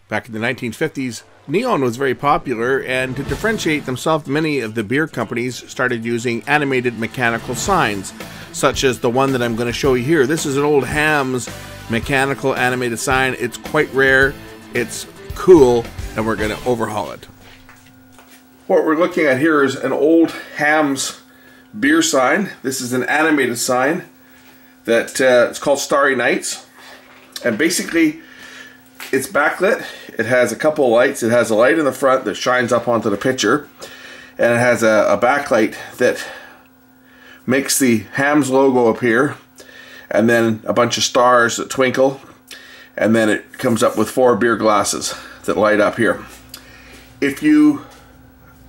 Back in the 1950s, neon was very popular, and to differentiate themselves, many of the beer companies started using animated mechanical signs, such as the one that I'm going to show you here. This is an old Hamm's mechanical animated sign. It's quite rare, it's cool, and we're going to overhaul it. What we're looking at here is an old Hamm's beer sign. This is an animated sign that it's called Starry Nights, and basically it's backlit. It has a couple of lights. It has a light in the front that shines up onto the picture, and it has a backlight that makes the Hamm's logo appear, and then a bunch of stars that twinkle, and then it comes up with 4 beer glasses that light up here. If you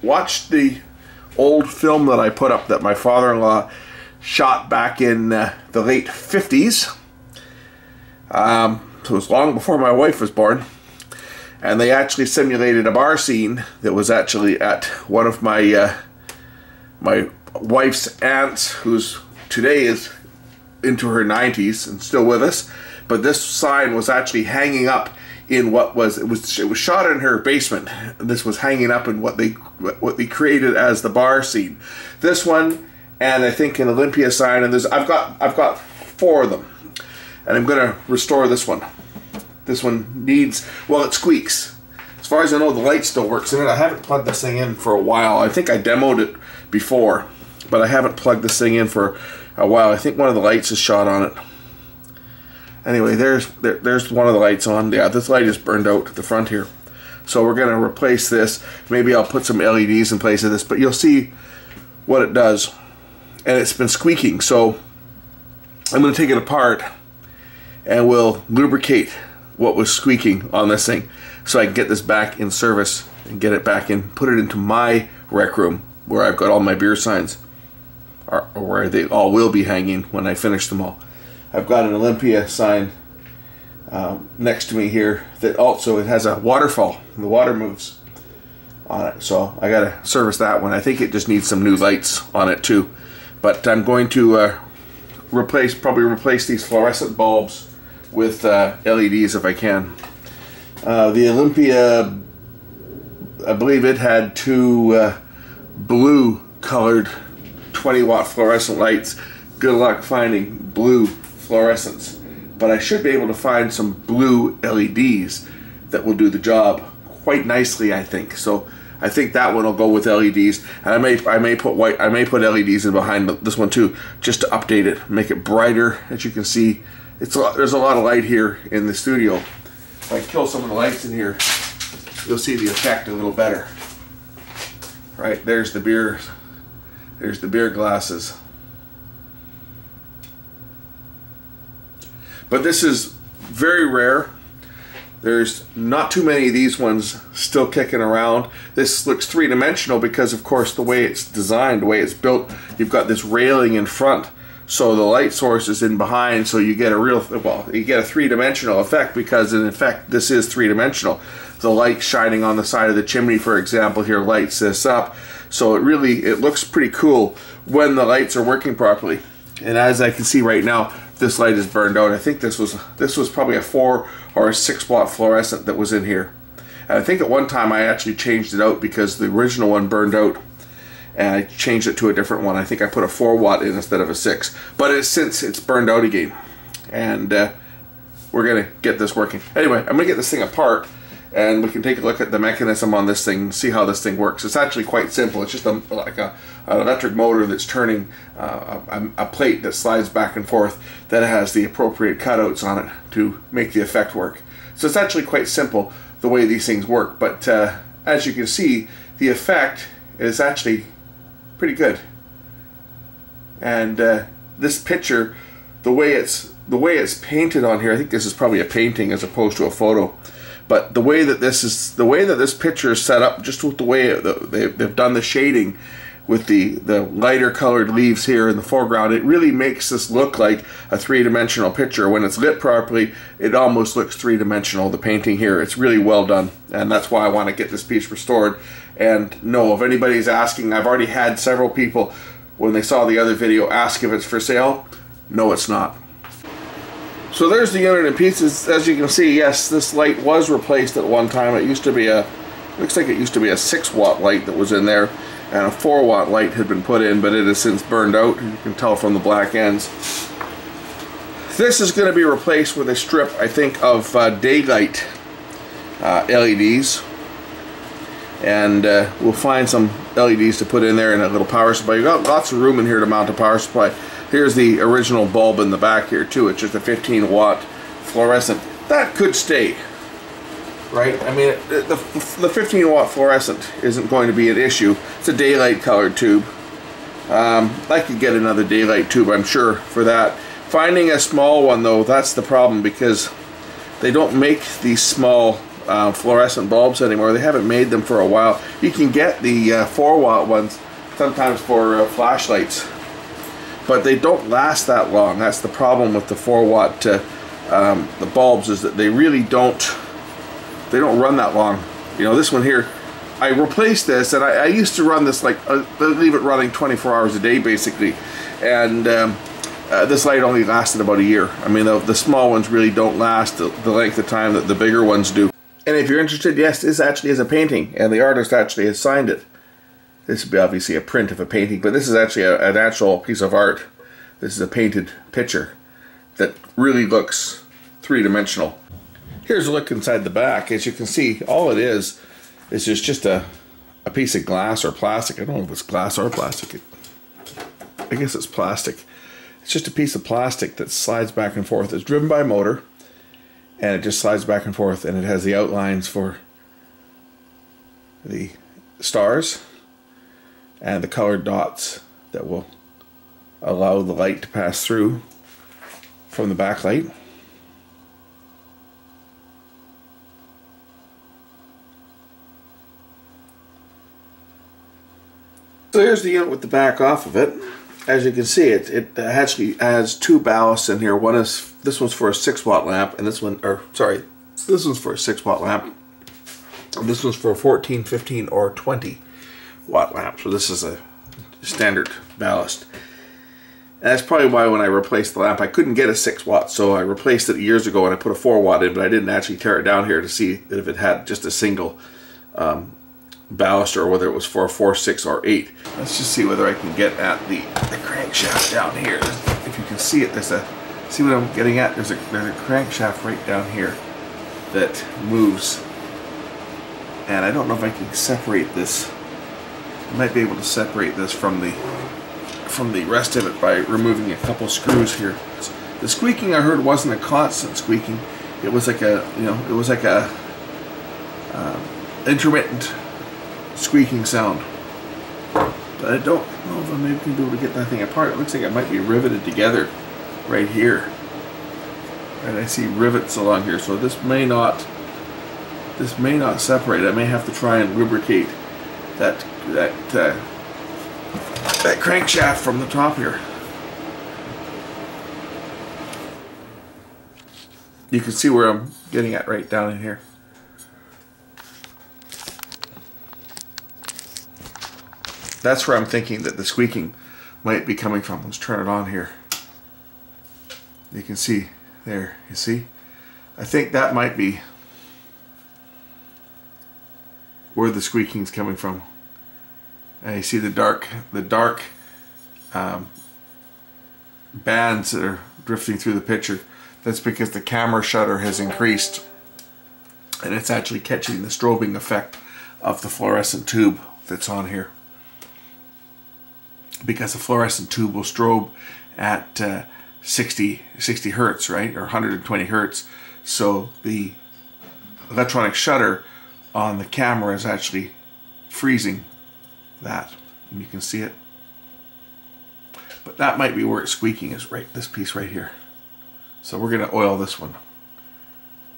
watched the old film that I put up that my father-in-law shot back in the late 50s, so it was long before my wife was born, and they actually simulated a bar scene that was actually at one of my my wife's aunts, who's today is into her 90s and still with us. But this sign was actually hanging up in what was it was shot in her basement. This was hanging up in what they created as the bar scene. This one, and I think an Olympia sign, and I've got 4 of them. And I'm going to restore this one. This one needs, well, it squeaks. As far as I know, the light still works in it. I haven't plugged this thing in for a while. I think I demoed it before, but I haven't plugged this thing in for a while. I think one of the lights is shot on it. Anyway, there's one of the lights on. Yeah, this light is burned out at the front here. So we're going to replace this. Maybe I'll put some LEDs in place of this, but you'll see what it does. And it's been squeaking, so I'm going to take it apart and we'll lubricate what was squeaking on this thing so I can get this back in service and get it back in, put it into my rec room where I've got all my beer signs, or where they all will be hanging when I finish them all. I've got an Olympia sign next to me here that also, it has a waterfall, and the water moves on it, so I gotta service that one. I think it just needs some new lights on it too, but I'm going to probably replace these fluorescent bulbs with LEDs if I can. The Olympia, I believe it had 2 blue colored 20-watt fluorescent lights. Good luck finding blue fluorescents, but I should be able to find some blue LEDs that will do the job quite nicely, I think. So I think that one will go with LEDs, and I may put LEDs in behind this one too, just to update it, make it brighter. As you can see, there's a lot of light here in the studio. If I kill some of the lights in here, you'll see the effect a little better. Right, there's the beer glasses. But this is very rare. There's not too many of these ones still kicking around. This looks 3-dimensional because, of course, the way it's designed, the way it's built, you've got this railing in front, so the light source is in behind, so you get a real, well, you get a 3-dimensional effect because, in effect, this is 3-dimensional. The light shining on the side of the chimney, for example, here lights this up, so it looks pretty cool when the lights are working properly. And as I can see right now, this light is burned out. I think this was probably a 4 or a 6-watt fluorescent that was in here. And I think at one time I actually changed it out because the original one burned out, and I changed it to a different one. I think I put a 4-watt in instead of a 6. But since it's burned out again, and we're gonna get this working. Anyway, I'm gonna get this thing apart, and we can take a look at the mechanism on this thing and see how this thing works. It's actually quite simple. It's just like an electric motor that's turning a plate that slides back and forth that has the appropriate cutouts on it to make the effect work. So it's actually quite simple the way these things work, but as you can see, the effect is actually pretty good. And this picture, the way it's painted on here, I think this is probably a painting as opposed to a photo. But the way that this picture is set up, just with the way they've done the shading with the lighter colored leaves here in the foreground, it really makes this look like a 3-dimensional picture. When it's lit properly, it almost looks 3-dimensional. The painting here, it's really well done, and that's why I want to get this piece restored. And no, if anybody's asking, I've already had several people, when they saw the other video, ask if it's for sale. No, it's not. So there's the unit in pieces. As you can see, yes, this light was replaced at one time. It used to be looks like it used to be a 6-watt light that was in there, and a 4-watt light had been put in, but it has since burned out. You can tell from the black ends. This is going to be replaced with a strip, I think, of daylight LEDs, and we'll find some LEDs to put in there and a little power supply. You've got lots of room in here to mount a power supply. Here's the original bulb in the back here too. It's just a 15-watt fluorescent. That could stay, right? I mean, the 15-watt fluorescent isn't going to be an issue. It's a daylight colored tube. I could get another daylight tube, I'm sure, for that. Finding a small one though, that's the problem, because they don't make these small fluorescent bulbs anymore. They haven't made them for a while. You can get the 4-watt ones sometimes for flashlights, but they don't last that long. That's the problem with the 4-watt the bulbs, is that they really don't run that long. You know, this one here, I replaced this, and I used to run this like leave it running 24 hours a day basically, and this light only lasted about a year. I mean, the small ones really don't last the length of time that the bigger ones do. And if you're interested, yes, this actually is a painting, and the artist actually has signed it. This would be obviously a print of a painting, but this is actually an actual piece of art. This is a painted picture that really looks three-dimensional. Here's a look inside the back. As you can see, all it is just a piece of glass or plastic. I don't know if it's glass or plastic. I guess it's plastic. It's just a piece of plastic that slides back and forth. It's driven by a motor, and it just slides back and forth, and it has the outlines for the stars and the colored dots that will allow the light to pass through from the backlight. So here's the unit with the back off of it. As you can see, it actually has 2 ballasts in here. This one's for a 6-watt lamp, and this one's for a 6-watt lamp. And this one's for a 14, 15, or 20-watt lamp. So this is a standard ballast. And that's probably why when I replaced the lamp, I couldn't get a 6-watt, so I replaced it years ago and I put a 4-watt in, but I didn't actually tear it down here to see if it had just a single ballast or whether it was for a 4, 6, or 8. Let's just see whether I can get at the crankshaft down here. If you can see it, see what I'm getting at? There's a crankshaft right down here that moves. And I don't know if I can separate this. I might be able to separate this from the rest of it by removing a couple screws here. The squeaking I heard wasn't a constant squeaking. It was like a, intermittent squeaking sound. But I don't know if I maybe can be able to get that thing apart. It looks like it might be riveted together right here. And I see rivets along here, so this may not separate. I may have to try and lubricate that crankshaft from the top here. You can see where I'm getting at right down in here. That's where I'm thinking that the squeaking might be coming from. Let's turn it on here. You can see there, you see? I think that might be where the squeaking's coming from. And you see the dark bands that are drifting through the picture. That's because the camera shutter has increased, and it's actually catching the strobing effect of the fluorescent tube that's on here. Because the fluorescent tube will strobe at 60 hertz, right, or 120 hertz. So the electronic shutter on the camera is actually freezing that, and you can see it. But that might be where it's squeaking, is right this piece right here. So we're going to oil this one.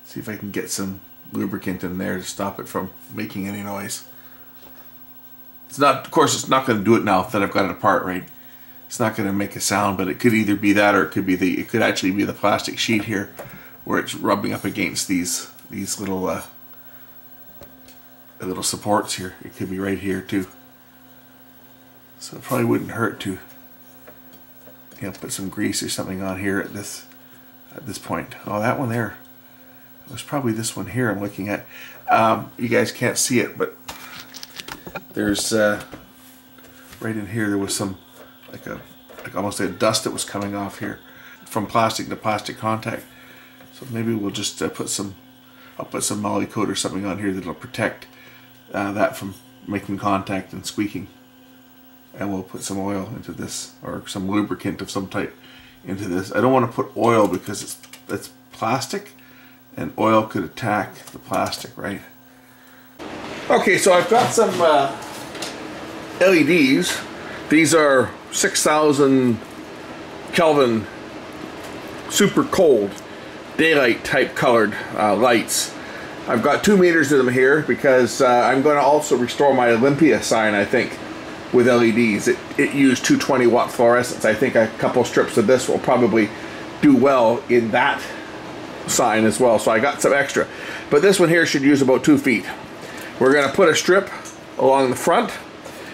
See if I can get some lubricant in there to stop it from making any noise. It's not, of course, it's not going to do it now that I've got it apart, right? It's not going to make a sound, but it could either be that, or it could actually be the plastic sheet here, where it's rubbing up against these little supports here. It could be right here too. So it probably wouldn't hurt to, put some grease or something on here at at this point. Oh, that one there. It was probably this one here I'm looking at. You guys can't see it, but there's right in here there was some like almost a dust that was coming off here from plastic to plastic contact. So maybe we'll just I'll put some Molykote or something on here that'll protect that from making contact and squeaking. And we'll put some oil into this, or some lubricant of some type into this. I don't want to put oil because it's plastic, and oil could attack the plastic, right? Okay, so I've got some LEDs. These are 6,000 Kelvin super cold daylight type colored lights. I've got 2 meters of them here because I'm going to also restore my Olympia sign, I think, with LEDs. It used 220 watt fluorescence. I think a couple strips of this will probably do well in that sign as well, so I got some extra. But this one here should use about 2 feet. We're going to put a strip along the front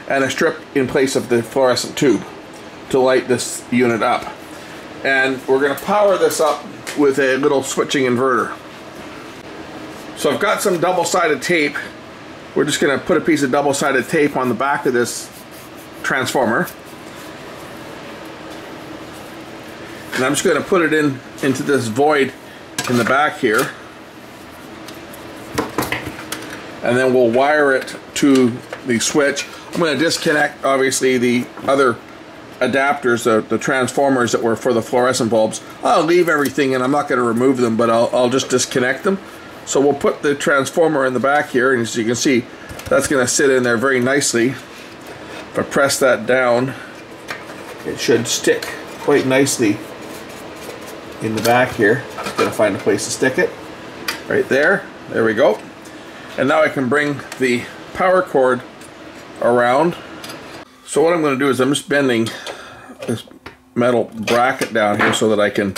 and a strip in place of the fluorescent tube to light this unit up. And we're going to power this up with a little switching inverter. So I've got some double-sided tape. We're just going to put a piece of double-sided tape on the back of this transformer. And I'm just going to put it into this void in the back here. And then we'll wire it to the switch. I'm going to disconnect, obviously, the other adapters, the transformers that were for the fluorescent bulbs. I'll leave everything and I'm not going to remove them, but I'll just disconnect them. So we'll put the transformer in the back here, and as you can see, that's going to sit in there very nicely. If I press that down, it should stick quite nicely in the back here. Just got to find a place to stick it. Right there. There we go. And now I can bring the power cord around. So what I'm going to do is I'm just bending this metal bracket down here so that I can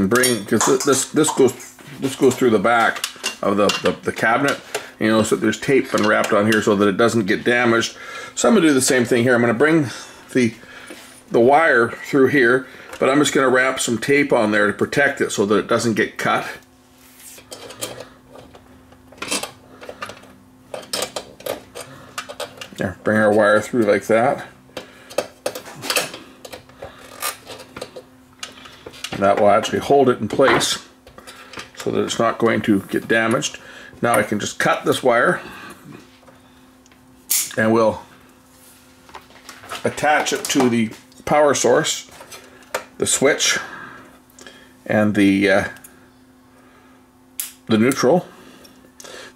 bring, because this goes through the back of the cabinet. You know, so there's tape been wrapped on here so that it doesn't get damaged. So I'm going to do the same thing here. I'm going to bring the wire through here, but I'm just going to wrap some tape on there to protect it so that it doesn't get cut. There, bring our wire through like that. And that will actually hold it in place so that it's not going to get damaged. Now I can just cut this wire and we'll attach it to the power source, the switch, and the neutral.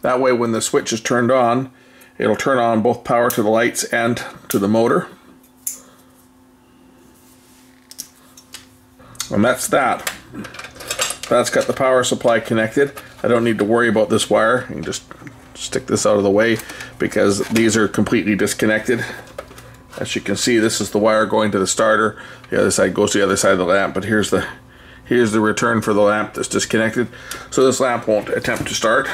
That way when the switch is turned on, it'll turn on both power to the lights and to the motor. And that's that. That's got the power supply connected. I don't need to worry about this wire. You can just stick this out of the way because these are completely disconnected. As you can see, this is the wire going to the starter. The other side goes to the other side of the lamp, but here's the return for the lamp that's disconnected. So this lamp won't attempt to start.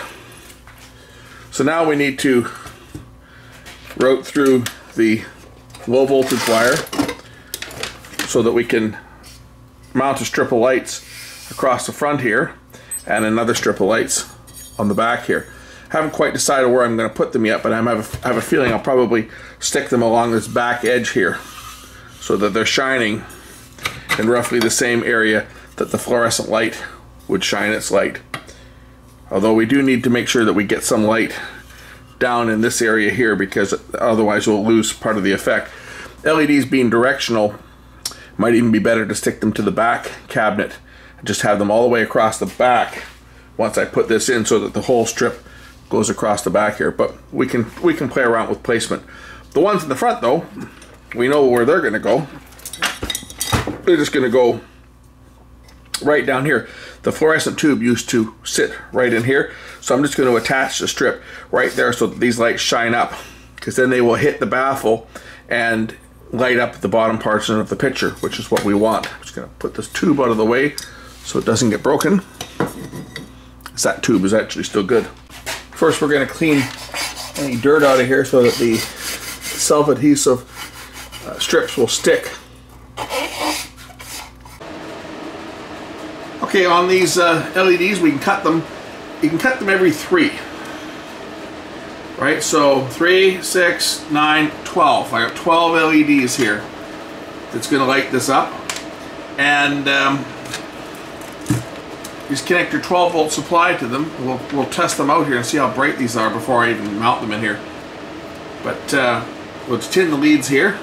So now we need to route through the low voltage wire so that we can mount a strip of lights across the front here and another strip of lights on the back here. I haven't quite decided where I'm going to put them yet, but I have a feeling I'll probably stick them along this back edge here so that they're shining in roughly the same area that the fluorescent light would shine its light. Although we do need to make sure that we get some light down in this area here because otherwise we'll lose part of the effect. LEDs being directional, might even be better to stick them to the back cabinet and just have them all the way across the back once I put this in so that the whole strip goes across the back here. But we can play around with placement. The ones in the front though, we know where they're going to go. They're just going to go right down here. The fluorescent tube used to sit right in here, so I'm just going to attach the strip right there so that these lights shine up, because then they will hit the baffle and light up the bottom portion of the picture, which is what we want. I'm just going to put this tube out of the way so it doesn't get broken. That tube is actually still good. First we're going to clean any dirt out of here so that the self-adhesive strips will stick. Okay, on these LEDs, we can cut them. You can cut them every 3. Right, so 3, 6, 9, 12. I got 12 LEDs here that's going to light this up. And just connect your 12-volt supply to them. We'll test them out here and see how bright these are before I even mount them in here. But we'll tin the leads here.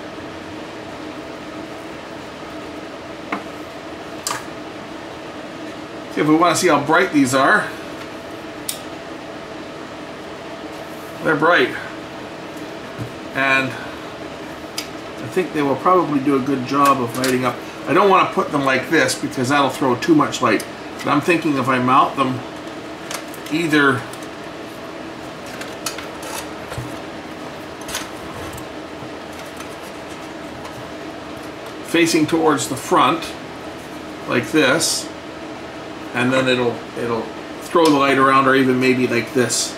See if we want to see how bright these are. They're bright. And I think they will probably do a good job of lighting up. I don't want to put them like this because that'll throw too much light. But I'm thinking if I mount them either facing towards the front like this, and then it'll throw the light around, or even maybe like this.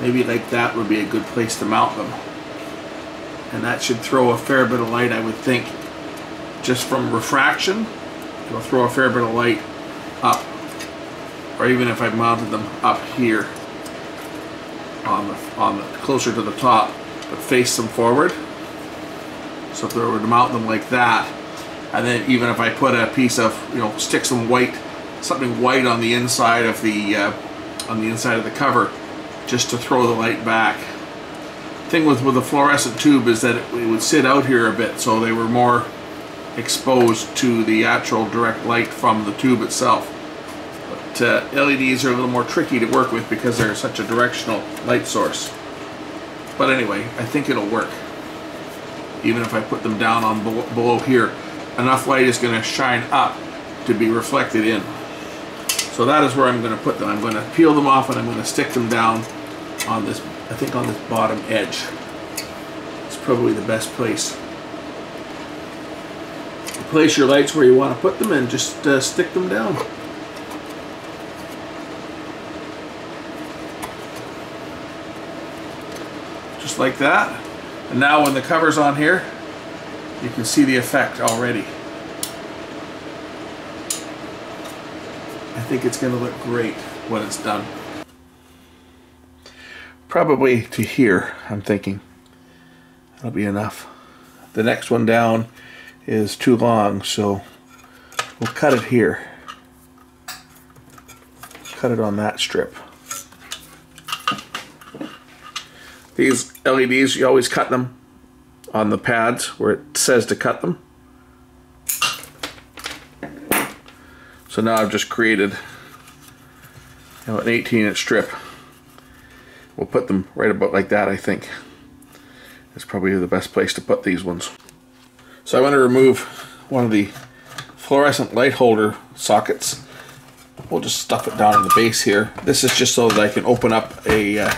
Maybe like that would be a good place to mount them. And that should throw a fair bit of light, I would think. Just from refraction, it'll throw a fair bit of light up. Or even if I mounted them up here on the closer to the top, but face them forward. So if I were to mount them like that, and then even if I put a piece of, stick some white, something white on the inside of the cover, just to throw the light back. Thing with a fluorescent tube is that it would sit out here a bit, so they were more exposed to the actual direct light from the tube itself. But LEDs are a little more tricky to work with because they're such a directional light source. But anyway, I think it'll work. Even if I put them down on below here, enough light is going to shine up to be reflected in. So that is where I'm going to put them. I'm going to peel them off and I'm going to stick them down on this, I think on this bottom edge. It's probably the best place. You place your lights where you want to put them and just stick them down. Just like that. And now when the cover's on here, you can see the effect already. I think it's going to look great when it's done. Probably to here, I'm thinking. That'll be enough. The next one down is too long, so we'll cut it here. Cut it on that strip. These LEDs, you always cut them on the pads where it says to cut them. So now I've just created an 18-inch strip. We'll put them right about like that, I think. It's probably the best place to put these ones. So I want to remove one of the fluorescent light holder sockets. We'll just stuff it down in the base here. This is just so that I can open up an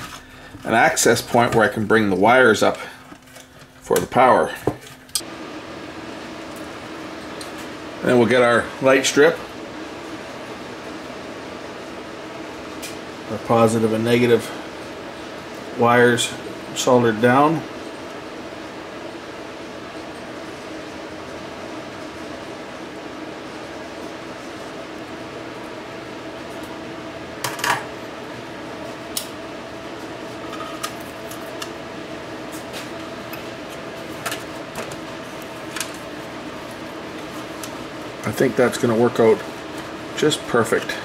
access point where I can bring the wires up for the power. And then we'll get our light strip. Our positive and negative wires soldered down. I think that's going to work out just perfect.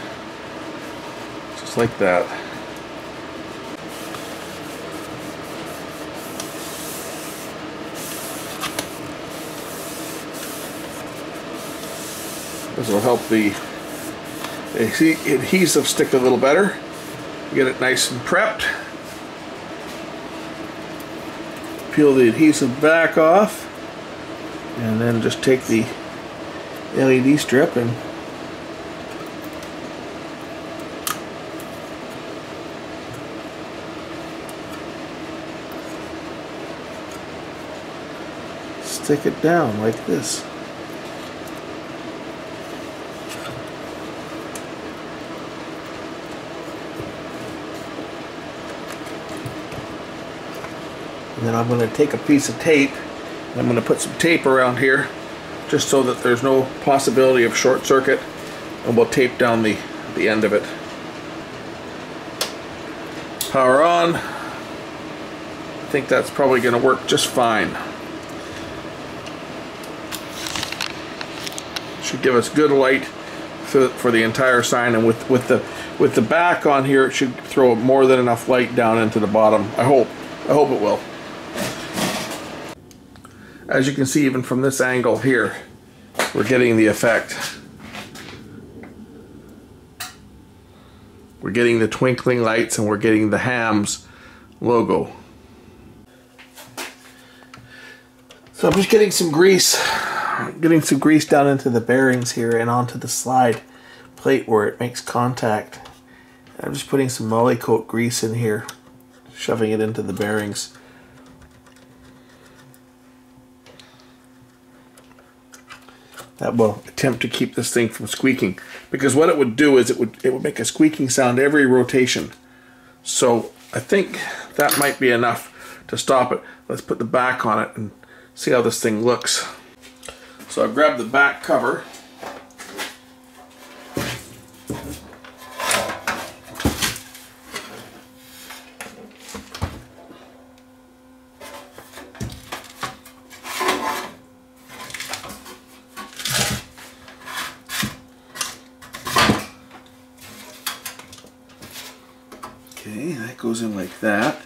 Just like that. This will help the adhesive stick a little better. Get it nice and prepped. Peel the adhesive back off, and then just take the LED strip and stick it down like this. And then I'm going to take a piece of tape and I'm going to put some tape around here just so that there's no possibility of short circuit and we'll tape down the end of it. Power on. I think that's probably going to work just fine. Should give us good light for the entire sign, and with the back on here, it should throw more than enough light down into the bottom. I hope it will. As you can see, even from this angle here, we're getting the effect. We're getting the twinkling lights, and we're getting the Hamm's logo. So I'm just getting some grease down into the bearings here and onto the slide plate where it makes contact. I'm just putting some Molykote grease in here, shoving it into the bearings. That will attempt to keep this thing from squeaking, because what it would do is it would make a squeaking sound every rotation. So I think that might be enough to stop it. Let's put the back on it and see how this thing looks. So I've grabbed the back cover. Okay, that goes in like that,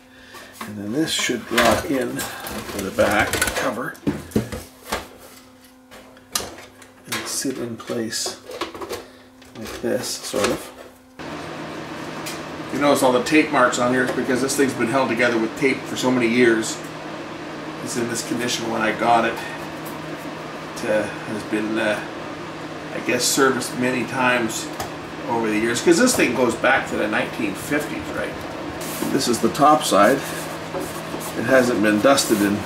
and then this should lock in to the back cover and sit in place like this, sort of. You notice all the tape marks on here. It's because this thing's been held together with tape for so many years. It's in this condition when I got it. It has been, I guess, serviced many times over the years, because this thing goes back to the 1950s, right? This is the top side. It hasn't been dusted in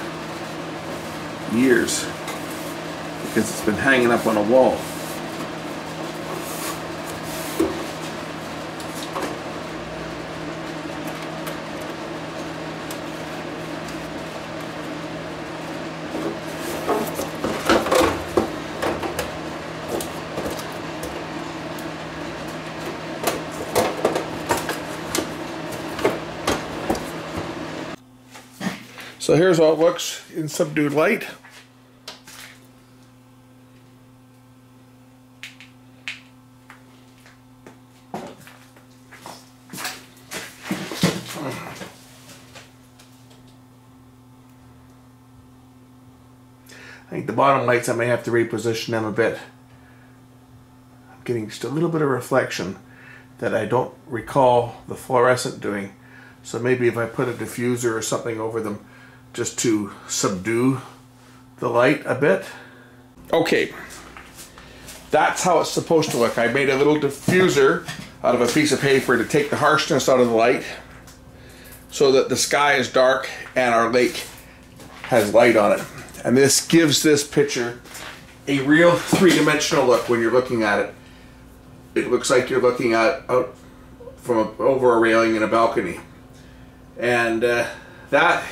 years because it's been hanging up on a wall. So here's how it looks in subdued light. I think the bottom lights, I may have to reposition them a bit. I'm getting just a little bit of reflection that I don't recall the fluorescent doing. So maybe if I put a diffuser or something over them just to subdue the light a bit. Okay, that's how it's supposed to look. I made a little diffuser out of a piece of paper to take the harshness out of the light so that the sky is dark and our lake has light on it. And this gives this picture a real three-dimensional look when you're looking at it. It looks like you're looking out from over a railing in a balcony. And that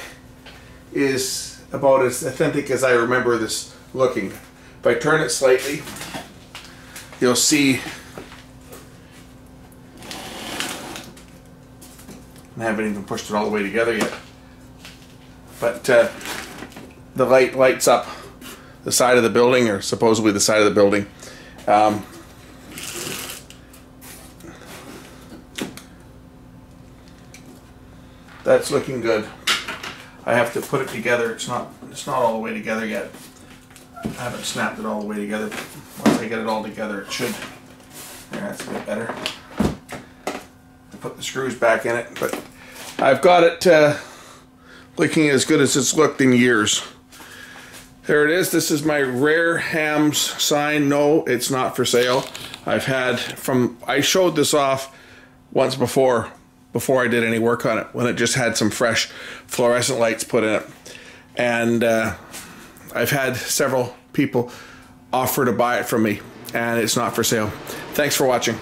is about as authentic as I remember this looking. If I turn it slightly, you'll see I haven't even pushed it all the way together yet. But the light lights up the side of the building, or supposedly the side of the building. That's looking good. I have to put it together. It's not all the way together yet. I haven't snapped it all the way together. Once I get it all together, it should. There, that's a bit better. I put the screws back in it, but I've got it looking as good as it's looked in years. There it is. This is my rare Hamm's sign. No, it's not for sale. I showed this off once before I did any work on it, when it just had some fresh fluorescent lights put in it. And I've had several people offer to buy it from me, and it's not for sale. Thanks for watching.